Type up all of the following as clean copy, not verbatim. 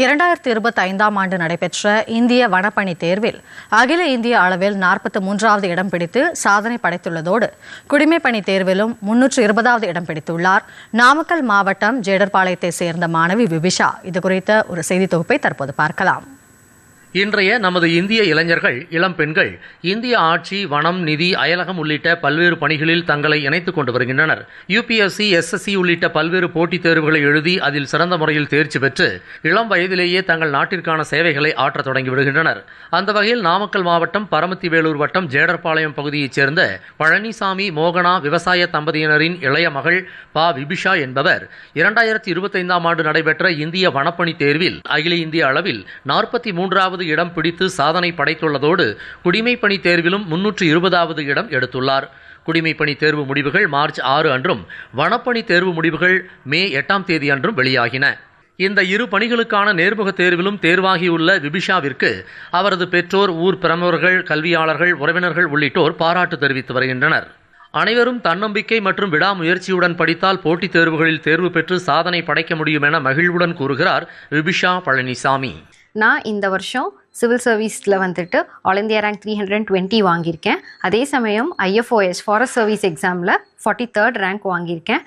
2025ஆம் ஆண்டு நடைபெற்ற இந்திய வனப்பணி தேர்வில் அகில இந்திய அளவில் 43வது இடம் பிடித்து சாதனை படைத்துள்ளதோடு குடிமைப்பணி தேர்விலும் 320வது இடம் பிடித்துள்ளார். நாமக்கல் மாவட்டம் ஜேடர்பாளையத்தை சேர்ந்த மாணவி விபிஷா. இது குறித்த ஒரு செய்தி தொகுப்பை தற்போது பார்க்கலாம். இன்றைய நமது இந்திய இளைஞர்கள், இளம் பெண்கள் இந்திய ஆட்சி, வனம், நிதி, அயலகம் உள்ளிட்ட பல்வேறு பணிகளில் தங்களை இணைத்துக் கொண்டு வருகின்றனர். UPSC, SSC உள்ளிட்ட பல்வேறு போட்டித் தேர்வுகளை எழுதி அதில் சிறந்த முறையில் தேர்ச்சி பெற்று இளம் வயதிலேயே தங்கள் நாட்டிற்கான சேவைகளை ஆற்ற தொடங்கி விடுகின்றனர். அந்த வகையில் நாமக்கல் மாவட்டம் பரமத்தி வேலூர் வட்டம் ஜேடர்பாளையம் பகுதியைச் சேர்ந்த பழனிசாமி, மோகனா விவசாய தம்பதியினரின் இளைய மகள் பா. விபிஷா என்பவர் 2025ஆம் ஆண்டு நடைபெற்ற இந்திய வனப்பணி தேர்வில் அகில இந்திய அளவில் 43வது இடம் பிடித்து சாதனை படைத்துள்ளதோடு குடிமைப்பணி தேர்விலும் 320வது இடம் எடுத்துள்ளார். குடிமைப்பணி தேர்வு முடிவுகள் மார்ச் 6 அன்றும், வனப்பணி தேர்வு முடிவுகள் மே 8ஆம் தேதி அன்றும் வெளியாகின. இந்த இரு பணிகளுக்கான நேர்முக தேர்விலும் தேர்வாகியுள்ள விபிஷாவிற்கு அவரது பெற்றோர், ஊர் பிரமுகர்கள், கல்வியாளர்கள், உறவினர்கள் உள்ளிட்டோர் பாராட்டு தெரிவித்து வருகின்றனர். அனைவரும் தன்னம்பிக்கை மற்றும் விடாமுயற்சியுடன் படித்தால் போட்டித் தேர்வுகளில் தேர்வு பெற்று சாதனை படைக்க முடியும் என மகிழ்வுடன் கூறுகிறார் விபிஷா பழனிசாமி. நான் இந்த வருஷம் சிவில் சர்வீஸில் வந்துட்டு ஆல் இந்தியா ரேங்க் 320 வாங்கியிருக்கேன். அதே சமயம் IFOS ஃபாரஸ்ட் சர்வீஸ் எக்ஸாமில் 43rd ரேங்க் வாங்கியிருக்கேன்.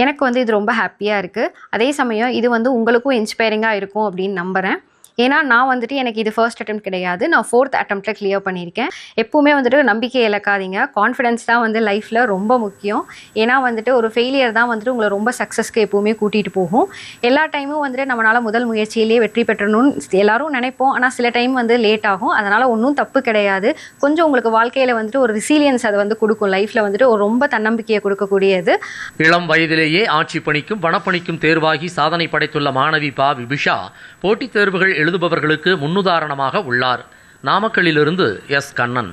எனக்கு இது ரொம்ப ஹாப்பியாக இருக்குது. அதே சமயம் இது உங்களுக்கும் இன்ஸ்பைரிங்காக இருக்கும் அப்படின்னு நம்புகிறேன். ஏன்னா நான் எனக்கு இது ஃபர்ஸ்ட் அட்டெம்ப்ட் கிடையாது. நான் 4th அட்டெம்ப்டில் கிளியர் பண்ணியிருக்கேன். எப்பவுமே நம்பிக்கை இழக்காதீங்க. கான்ஃபிடென்ஸ் தான் லைஃப்பில் ரொம்ப முக்கியம். ஏன்னா ஒரு ஃபெயிலியர் தான் உங்களை ரொம்ப சக்ஸஸ்க்கு எப்பவுமே கூட்டிகிட்டு போகும். எல்லா டைமும் நம்மளால் முதல் முயற்சியிலேயே வெற்றி பெற்றணும்னு எல்லாரும் நினைப்போம். ஆனால் சில டைம் லேட் ஆகும். அதனால் ஒன்றும் தப்பு கிடையாது. கொஞ்சம் உங்களுக்கு வாழ்க்கையில் ஒரு ரெசிலியன்ஸ் அதை கொடுக்கும். லைஃப்பில் ஒரு ரொம்ப தன்னம்பிக்கையை கொடுக்கக்கூடியது. இளம் வயதிலேயே ஆட்சி பணிக்கும் வனப்பணிக்கும் தேர்வாகி சாதனை படைத்துள்ள மாணவி பா. விபிஷா போட்டித் தேர்வுகள் எழுதுபவர்களுக்கு முன்னுதாரணமாக உள்ளார். நாமக்கல்லிலிருந்து S. கண்ணன்.